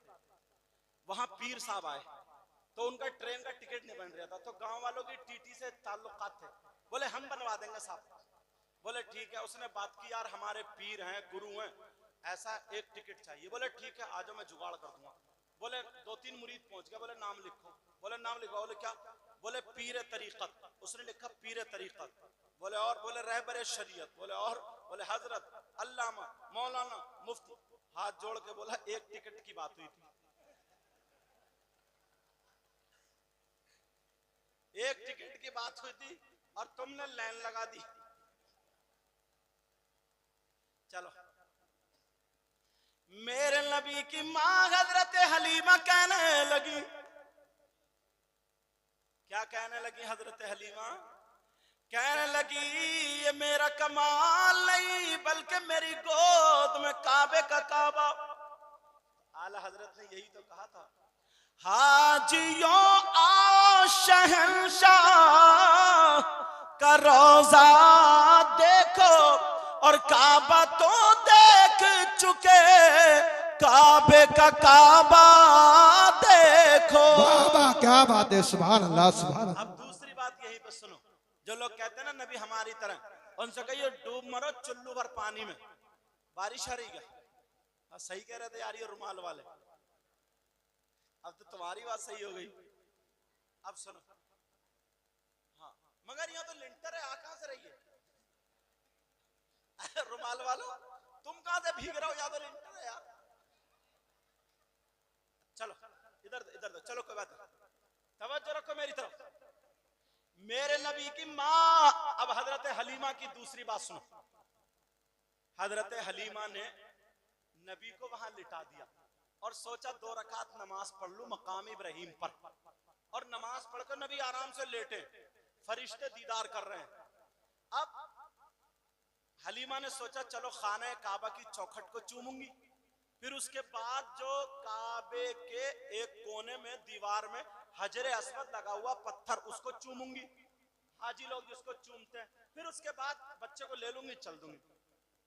वहां पीर साहब आए तो उनका ट्रेन का टिकट नहीं बन रहा था, तो गांव वालों की टीटी से ताल्लुकात थे। बोले हम बनवा देंगे साहब। बोले ठीक है। उसने बात की, यार हमारे पीर हैं, गुरु हैं, ऐसा एक टिकट चाहिए। बोले ठीक है, आ जाओ, मैं जुगाड़ कर दूंगा। बोले 2-3 मुरीद पहुंच गए, बोले नाम लिखो। बोले नाम लिखो। बोले क्या? बोले पीर तरीकत। उसने लिखा पीर तरीकत। बोले और? बोले रहबर शरीयत। बोले और? बोले हजरत अल्लामा मौलाना मुफ्ती। हाथ जोड़ के बोला एक टिकट की बात हुई थी, एक टिकट की बात हुई थी और तुमने लाइन लगा दी। चलो, मेरे नबी की मां हजरत हलीमा कहने लगी, क्या कहने लगी? हजरत हलीमा कहने लगी ये मेरा कमाल नहीं बल्कि मेरी गोद में काबे का काबा। आला हजरत ने यही तो कहा था, हाजियों आओ शहंशाह का रोजा देखो और काबा तो देख चुके, काबे का काबा देखो। बाबा क्या बात है, सुभान अल्लाह सुभान अल्लाह। अब दूसरी बात यही पे सुनो, जो लोग कहते हैं ना नबी हमारी तरह, उनसे कहिए डूब मरो चुल्लू भर पानी में, बारिश आ रही क्या? सही कह रहे थे यार ये रुमाल वाले। अब तो तुम्हारी बात सही हो गई। अब सुनो, हाँ मगर यहाँ तो लिंटर है, आ कहां से रही है? रुमाल वालों तुम कहां से भीग रहे हो? या तो लिंटर है यार। चलो इधर इधर चलो, कोई बात नहीं, तवज्जो रखो मेरी तरफ। मेरे नबी की माँ, अब हजरत हलीमा की दूसरी बात सुनो। हजरत हलीमा ने नबी को वहां लिटा दिया और सोचा 2 रकात नमाज पढ़ लूं मकाम इब्राहिम पर। और नमाज पढ़कर नबी आराम से लेटे, फरिश्ते दीदार कर रहे हैं। अब हलीमा ने सोचा चलो खाने काबा की चौखट को चूमूंगी, फिर उसके बाद जो काबे के एक कोने में दीवार में हजरे अस्वद लगा हुआ पत्थर, उसको चूमूंगी। हाजी लोग जिसको चूमते हैं, फिर उसके बाद बच्चे को ले लूंगी, चल दूंगी।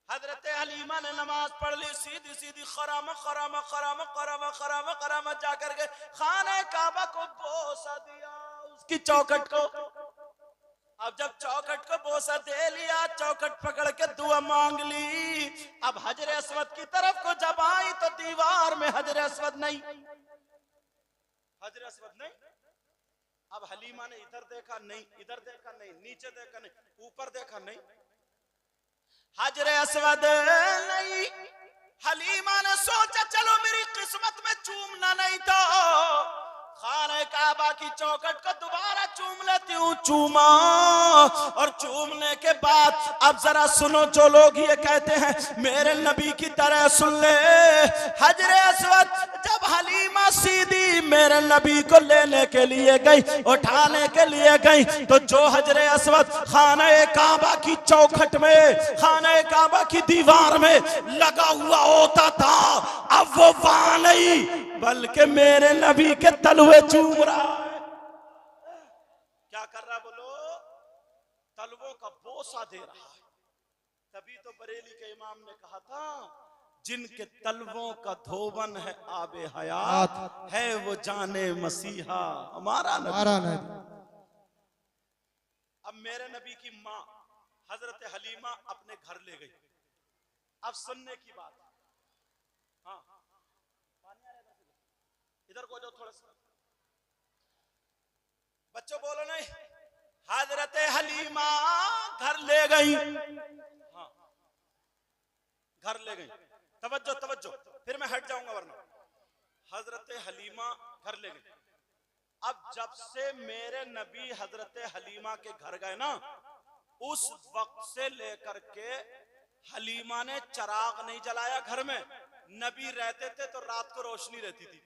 हजरत हलीमा ने नमाज पढ़ ली, सीधी सीधी खरामा खरामा खरामा खरामा खरामा खरामा जाकर के खाने काबा को बोसा दिया, उसकी चौखट को। अब जब चौखट को बोसा दे लिया, चौखट पकड़ के दुआ मांग ली। अब हजरे अस्वद की तरफ को जब आई तो दीवार में हजरे अस्वद नहीं, हजरे अस्वद नहीं। अब हलीमा ने इधर देखा नहीं, इधर देखा नहीं, नीचे देखा नहीं, ऊपर देखा नहीं, हजरे अस्वद नहीं। हलीमा ने सोचा चलो मेरी किस्मत में चूमना नहीं तो खाने काबा की चौखट को दोबारा चूम लेती हूँ। चूमा, और चूमने के बाद अब जरा सुनो, जो लोग ये कहते हैं मेरे नबी की तरह सुन ले। हजरे अस्वद जब हलीमा सीधी मेरे नबी को लेने के लिए गई, उठाने के लिए गई, तो जो हजरे अस्वद खाने काबा की चौखट में, खाने काबा की दीवार में लगा हुआ होता था, अब वो वहां नहीं बल्कि मेरे नबी के तलवे चूम रहा है। क्या कर रहा? बोलो, तलवों का बोसा दे रहा है। तभी तो बरेली के इमाम ने कहा था, जिनके तलवों का धोवन है आबे हयात, है वो जाने मसीहा हमारा नबी। अब मेरे नबी की माँ हजरत हलीमा अपने घर ले गई। अब सुनने की बात, हाँ इधर को जाओ थोड़ा सा, बच्चों बोलो नहीं। हजरत हलीमा घर ले गई, हाँ घर ले गई। तवज्जो तवज्जो, फिर मैं हट जाऊंगा वरना। हजरत हलीमा घर ले गई। अब जब से मेरे नबी हजरत हलीमा के घर गए ना, उस वक्त से लेकर के हलीमा ने चिराग नहीं जलाया घर में। नबी रहते थे तो रात को रोशनी रहती थी,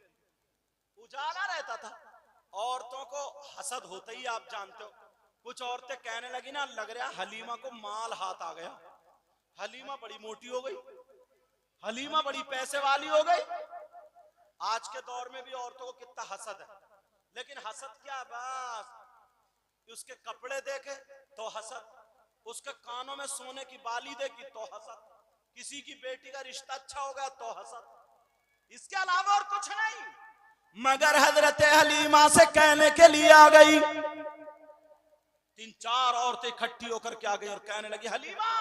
उजाला रहता था। औरतों को हसद होता ही आप जानते हो। कुछ औरतें कहने लगी ना, लग रहा हलीमा को माल हाथ आ गया, हलीमा बड़ी मोटी हो गई, हलीमा बड़ी पैसे वाली हो गई। आज के दौर में भी औरतों को कितना हसद है, लेकिन हसद क्या, बस उसके कपड़े देखे तो हसद, उसके कानों में सोने की बाली देखी तो हसद, किसी की बेटी का रिश्ता अच्छा होगा तो हसद, इसके अलावा और कुछ नहीं। मगर हजरत हलीमा से कहने के लिए आ गई। 3-4 औरतें इकट्ठी होकर के आ गई और कहने लगी, हलीमा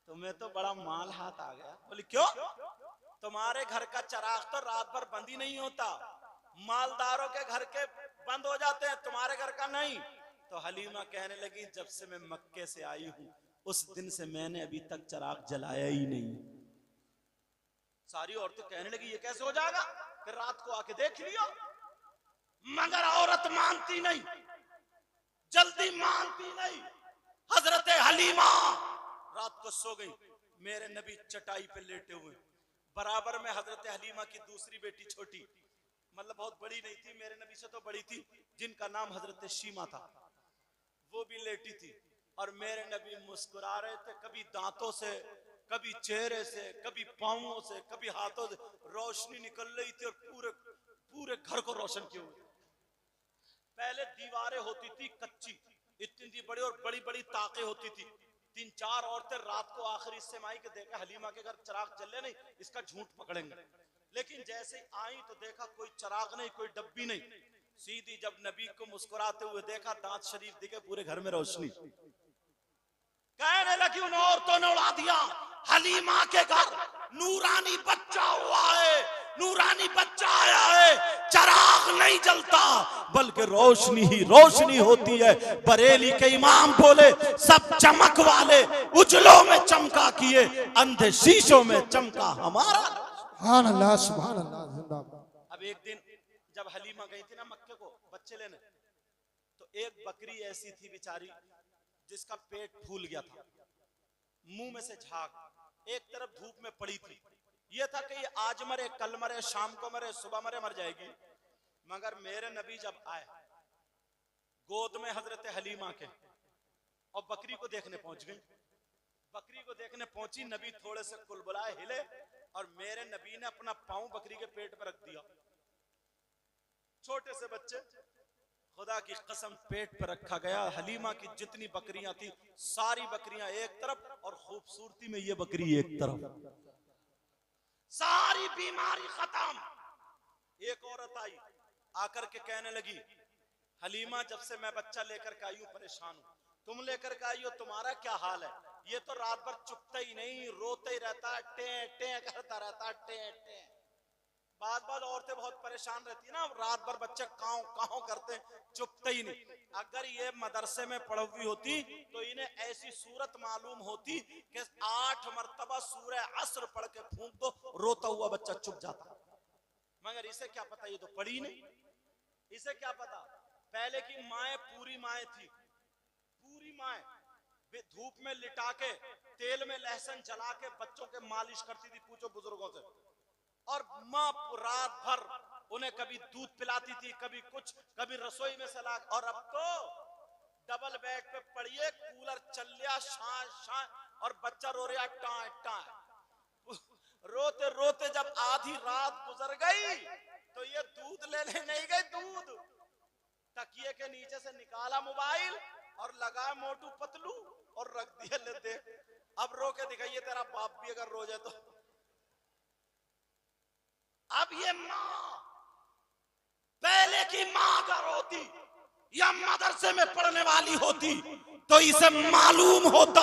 तुम्हें तो बड़ा माल हाथ आ गया। बोली क्यों? तुम्हारे घर का चराग तो रात भर बंद ही नहीं होता, मालदारों के घर के बंद हो जाते हैं, तुम्हारे घर का नहीं। तो हलीमा कहने लगी जब से मैं मक्के से आई हूं उस दिन से मैंने अभी तक चराग जलाया ही नहीं। सारी औरतें कहने लगी ये कैसे हो जाएगा, फिर रात को आके देख लियो। मगर औरत मानती नहीं, जल्दी मानती नहीं। हजरत हलीमा रात को सो गई, मेरे नबी चटाई पे लेटे हुए, बराबर में हजरत हलीमा की दूसरी बेटी छोटी, मतलब बहुत बड़ी नहीं थी, मेरे नबी से तो बड़ी थी, जिनका नाम हजरत शीमा था, वो भी लेटी थी। और मेरे नबी मुस्कुरा रहे थे, कभी दांतों से, कभी चेहरे से, कभी पांवों से, कभी हाथों से रोशनी निकल रही थी और पूरे पूरे घर को रोशन किए हुए। पहले दीवारें होती थी कच्ची, इतनी बड़ी और बड़ी बड़ी ताके होती थी। 3-4 औरतें रात को आखिरी हिस्से में आई कि देखा हलीमा के घर चिराग जले नहीं, इसका झूठ पकड़ेंगे। लेकिन जैसे आई तो देखा कोई चिराग नहीं, कोई डब्बी नहीं, सीधी जब नबी को मुस्कुराते हुए देखा, दांत शरीफ दिखे, पूरे घर में रोशनी। कहने लगी उन औरतों ने उड़ा दिया, हलीमा के घर नूरानी बच्चा हुआ है, नूरानी बच्चा आया है, चिराग नहीं जलता बल्कि रोशनी ही रोशनी होती है। बरेली के इमाम बोले सब चमक वाले उजलों में चमका किए, अंधे शीशों में चमका हमारा। सुभान अल्लाह, सुभान अल्लाह, जिंदाबाद। अब एक दिन जब हलीमा गई थी ना मक्के को बच्चे लेने, तो एक बकरी ऐसी थी बेचारी जिसका पेट फूल गया था, मुंह में से झाग, एक तरफ धूप में पड़ी थी। ये था कि ये आज मरे, कल मरे, शाम को मरे, सुबह मरे, मर जाएगी। मगर मेरे नबी जब आए गोद में हजरत हलीमा के और बकरी को देखने पहुंच गई, बकरी को देखने पहुंची, नबी थोड़े से कुलबुलाए हिले और मेरे नबी ने अपना पांव बकरी के पेट पर रख दिया। छोटे से बच्चे, खुदा की कसम पेट पर रखा गया। हलीमा की जितनी बकरियां थी सारी बकरियां एक तरफ और खूबसूरती में ये बकरी एक तरफ, सारी बीमारी खत्म। एक औरत आई आकर के कहने लगी हलीमा जब से मैं बच्चा लेकर के आई हूं परेशान हूं, तुम लेकर के आई हो, तुम्हारा क्या हाल है? ये तो रात भर चुपता ही नहीं, रोते ही रहता है, टे टे करता रहता है, टे टे। बाद औरतें बहुत परेशान रहती है ना, रात भर बच्चे काऊ काऊ करते, चुपते ही नहीं। अगर ये मदरसे में पढ़ी हुई होती तो इन्हें ऐसी सूरत मालूम होती कि 8 मरतबा सूरह असर पढ़ के फूंक दो, रोता हुआ बच्चा चुप जाता। मगर इसे क्या पता, ये तो पढ़ी नहीं, इसे क्या पता। पहले की माएं पूरी माएं थी, पूरी माएं धूप में लिटा के तेल में लहसुन जला के बच्चों के मालिश करती थी, पूछो बुजुर्गों से। और माँ रात भर उन्हें कभी दूध पिलाती थी, कभी कुछ, कभी रसोई में सलाह। और अब तो डबल बेड पे पड़िए, कूलर चल लिया, शां और बच्चा रो रहा टाँ टाँ। रोते रोते जब आधी रात गुजर गई तो ये दूध लेने नहीं गई, दूध तकिए के नीचे से निकाला मोबाइल और लगा मोटू पतलू और रख दिया, ले देख अब रो के दिखाइए तेरा बाप भी अगर रो जाए तो। अब ये माँ, पहले की माँ अगर होती या मदरसे में पढ़ने वाली होती तो इसे मालूम होता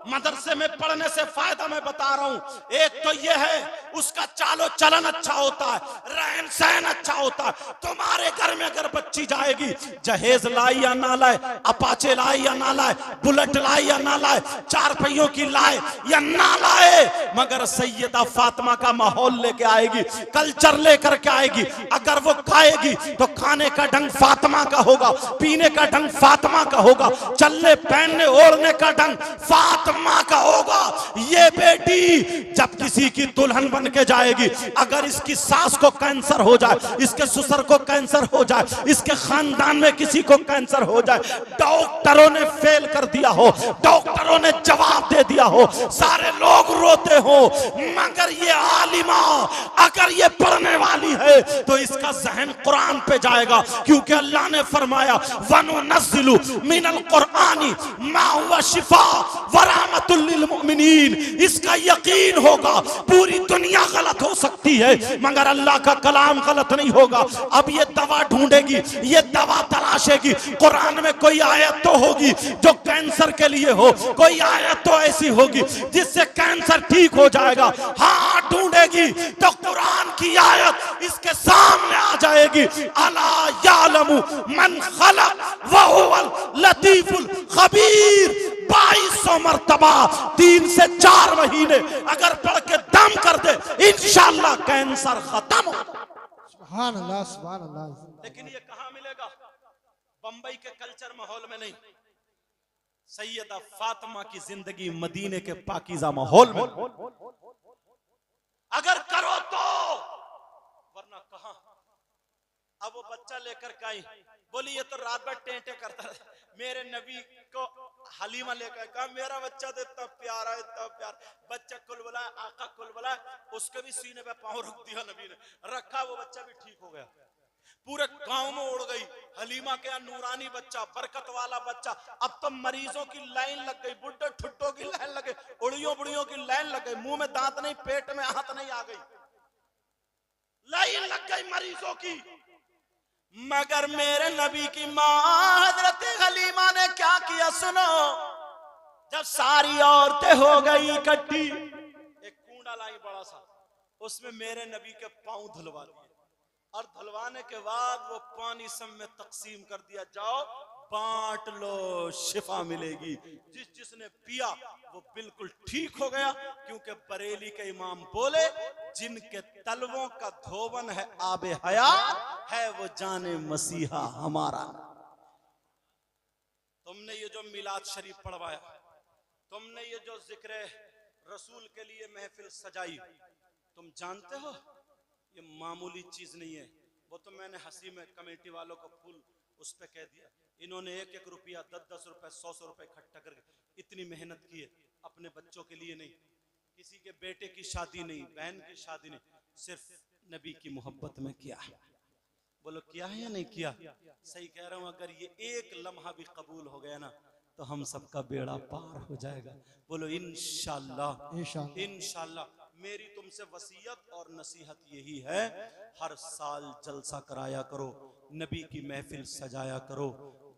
मदरसे में पढ़ने से फायदा मैं बता रहा हूं। एक तो यह है उसका चालो चलन अच्छा होता है, रहन सहन अच्छा होता है। तुम्हारे घर में अगर बच्ची जाएगी, जहेज लाई या ना लाए, अपाचे लाई या ना लाए, बुलेट लाई या ना लाए, 4 पहियों की लाए या ना लाए, मगर सैयदा फातिमा का माहौल लेके आएगी, कल्चर लेकर के आएगी। अगर वो खाएगी तो खाने का ढंग फातिमा का होगा, पीने का ढंग फातिमा का होगा, चलने पहनने ओढ़ने का ढंग फातिमा का होगा। ये बेटी जब किसी की दुल्हन बन के जाएगी, अगर इसकी सास को कैंसर हो जाए, इसके ससुर को कैंसर हो जाए, इसके खानदान में किसी को कैंसर हो जाए, डॉक्टरों ने फेल कर दिया हो, डॉक्टरों ने जवाब दे दिया हो, सारे लोग रोते हो, मगर ये आलिमा अगर ये पढ़ने वाली है तो इसका जहन कुरान पे जाएगा। क्योंकि अल्लाह ने फरमाया वनुनज़्ज़िलु मिनल कुरान कुरानी मा हुवा शिफा व रहमतुल लिल मुमिनीन। इसका यकीन होगा पूरी दुनिया गलत हो सकती है मगर अल्लाह का कलाम गलत नहीं होगा। अब ये दवा ढूंढेगी, ये दवा तलाशेगी। कुरान में कोई आयत तो होगी जो कैंसर के लिए हो, कोई आयत तो ऐसी होगी जिससे कैंसर ठीक हो जाएगा। हाँ ढूंढेगी तो कुरान की आयत इसके सामने आ जाएगी। अला यालमु मन खलक व हुवल लतीफुल खबीर। 2200 मरतबा 3 से 4 महीने अगर पढ़ के दम कर दे इंशाअल्लाह कैंसर खत्म हो। सुभान अल्लाह सुभान अल्लाह। लेकिन ये कहां मिलेगा? बंबई के कल्चर माहौल में नहीं, सैयदा फातिमा की जिंदगी मदीने के पाकीज़ा माहौल में अगर करो तो, वरना कहां। अब वो बच्चा लेकर के आई, बोली ये तो रात भर टेंटे करता है। मेरे नबी को हलीमा लेकर कहा मेरा बच्चा तो इतना प्यारा, इतना प्यार। बच्चा कुलबुला, आका कुलबुला, उसके भी सीने पे पांव रख दिया नबी ने, रखा, वो बच्चा भी ठीक हो गया। पूरे गांव में उड़ गई हलीमा के नूरानी बच्चा, बरकत वाला बच्चा। अब तो मरीजों की लाइन लग गई, बुड्ढे ठुट्टों की लाइन लग गई, उड़ियों बुड़ियों की लाइन लग गई। मुंह में दांत नहीं, पेट में हाथ नहीं, आ गई लाइन लग गई मरीजों की। मगर मेरे नबी की मां हजरत हलीमा ने क्या किया सुनो। जब सारी औरतें हो गई इकट्ठी, एक कूड़ा लाई बड़ा सा, उसमें मेरे नबी के पांव धुलवा दिए और धुलवाने के बाद वो पानी सब में तकसीम कर दिया, जाओ बांट लो, शिफा मिलेगी। जिसने पिया वो बिल्कुल ठीक हो गया। क्योंकि बरेली के इमाम बोले जिनके तलवों का धोवन है आबे हयात है वो जाने मसीहा हमारा। तुमने ये जो मिलाद शरीफ पढ़वाया, तुमने ये जो जिक्र रसूल के लिए महफिल सजाई, तुम जानते हो ये मामूली चीज नहीं है। वो तो मैंने हंसी में कमेटी वालों को फूल उस पे कह दिया। इन्होंने 1-1 रुपया, 10-10 रुपए, 100-100 रुपए इकट्ठा करके इतनी मेहनत की है अपने बच्चों के लिए नहीं, किसी के बेटे की शादी नहीं, बहन की शादी नहीं, सिर्फ नबी की मोहब्बत में किया। बोलो किया है या नहीं किया? सही कह रहा हूं। अगर ये एक लम्हा भी कबूल हो गया ना तो हम सबका बेड़ा पार हो जाएगा। बोलो इंशाअल्लाह इंशाअल्लाह। मेरी तुमसे वसीयत और नसीहत यही है, हर साल जलसा कराया करो, नबी की महफिल सजाया करो।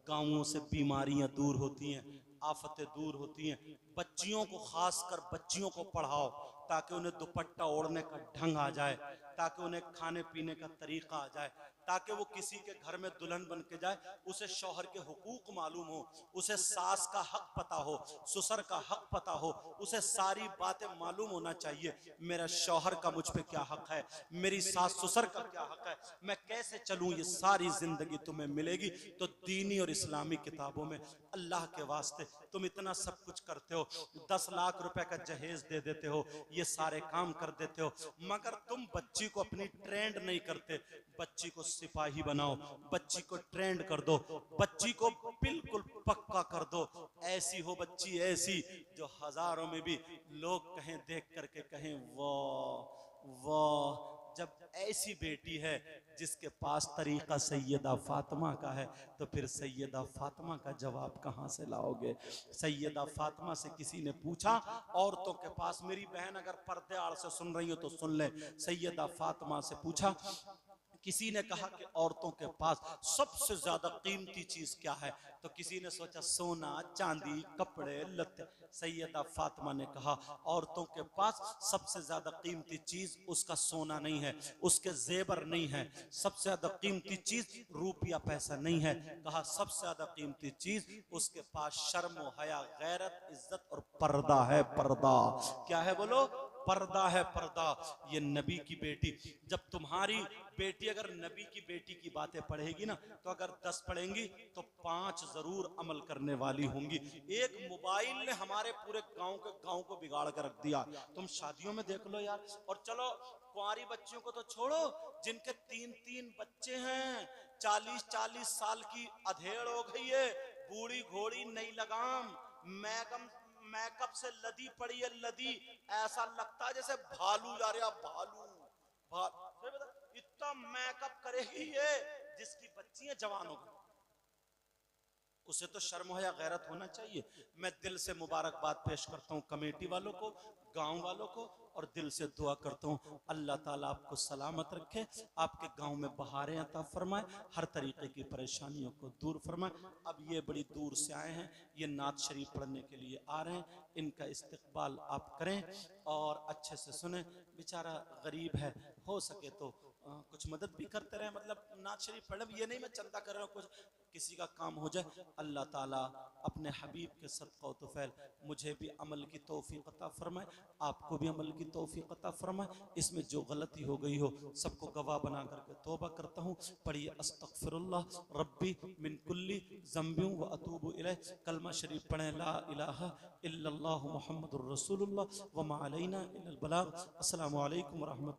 गांवों से बीमारियां दूर होती हैं, आफतें दूर होती हैं। बच्चियों को, खासकर बच्चियों को पढ़ाओ ताकि उन्हें दुपट्टा ओढ़ने का ढंग आ जाए, ताकि उन्हें खाने पीने का तरीका आ जाए, ताकि वो किसी के घर में दुल्हन बन के जाए, उसे शौहर के हुकूक मालूम हो, उसे सास का हक पता हो, ससुर का हक पता हो, उसे सारी बातें मालूम होना चाहिए। मेरा शौहर का मुझ पे क्या हक है, मेरी सास ससुर का क्या हक है, मैं कैसे चलूं, ये सारी जिंदगी तुम्हें मिलेगी। तो दीनी और इस्लामी किताबों में अल्लाह के वास्ते तुम इतना सब कुछ करते हो, 10 लाख रुपए का जहेज दे देते हो, ये सारे काम कर देते हो, मगर तुम बच्ची को अपनी ट्रेंड नहीं करते। बच्ची को सिपाही बनाओ, बच्ची को ट्रेंड कर दो, बच्ची को बिल्कुल पक्का कर दो। ऐसी हो बच्ची, ऐसी जो हजारों में भी लोग कहें, देख करके कहें वाह वाह। जब ऐसी बेटी है जिसके पास तरीका सैयदा फातिमा का है, तो फिर सैयदा फातिमा का जवाब कहां से लाओगे? सैयदा फातिमा से किसी ने पूछा, औरतों के पास, मेरी बहन अगर पर्दे आड़ से सुन रही हो तो सुन ले, सैयदा फातिमा से पूछा, किसी ने कहा कि औरतों के पास सबसे ज्यादा कीमती चीज क्या है? तो किसी ने सोचा सोना, चांदी, कपड़े, लत्ते। सैयदा फातिमा ने कहा औरतों के पास सबसे ज्यादा कीमती चीज उसका सोना नहीं है, उसके जेवर नहीं है, सबसे ज्यादा कीमती चीज रुपया पैसा नहीं है। कहा सबसे ज्यादा कीमती चीज उसके पास शर्म व हया, गैरत, इज्जत और पर्दा है। पर्दा क्या है? बोलो पर्दा है, पर्दा। ये नबी की बेटी, जब तुम्हारी बेटी अगर नबी की बेटी की बातें पढ़ेगी ना, तो अगर 10 पढ़ेंगी तो 5 जरूर अमल करने वाली होंगी। एक मोबाइल ने हमारे पूरे गांव को बिगाड़ कर रख दिया। तुम शादियों में देख लो यार, और चलो कुंवारी बच्चियों को तो छोड़ो, जिनके 3-3 बच्चे हैं, 40-40 साल की अधेड़ हो गई है, बूढ़ी घोड़ी नई लगाम, मेकअप से लदी पड़ी है, लदी, ऐसा लगता है जैसे भालू जा रहा, भालू इतना मेकअप करेगी ये, जिसकी बच्चियां जवान हो गई। उसे तो शर्म हो या गैरत होना चाहिए। मैं दिल से मुबारकबाद पेश करता हूँ कमेटी वालों को, गांव वालों को, और दिल से दुआ करता हूँ अल्लाह ताला आपको सलामत रखे, आपके गांव में बहारें अता फरमाए, हर तरीके की परेशानियों को दूर फरमाए। अब ये बड़ी दूर से आए हैं, ये नात शरीफ पढ़ने के लिए आ रहे हैं, इनका इस्तकबाल आप करें और अच्छे से सुने। बेचारा गरीब है, हो सके तो कुछ मदद भी करते रहे, मतलब नात शरीफ पढ़े, ये नहीं मैं चंदा कर रहा हूँ, कुछ किसी का काम हो जाए। अल्लाह ताला अपने हबीब के सदक़ा तुफ़ैल मुझे भी अमल की तौफीक अता फरमाए, आपको भी अमल की तौफीक अता फरमाए। इसमें जो गलती हो गई हो सबको गवाह बना करके तौबा करता हूँ। पढ़िए अस्तगफिरुल्लाह रब्बी मिन कुल्ली ज़ंबिन व अतूबु इलैह। कलमा शरीफ पढ़ें, ला इलाहा इल्लल्लाहु मुहम्मदुर रसूलुल्लाह व मा अलैना इल्लल बलाग। अस्सलामु अलैकुम व रहमतुल्लाह।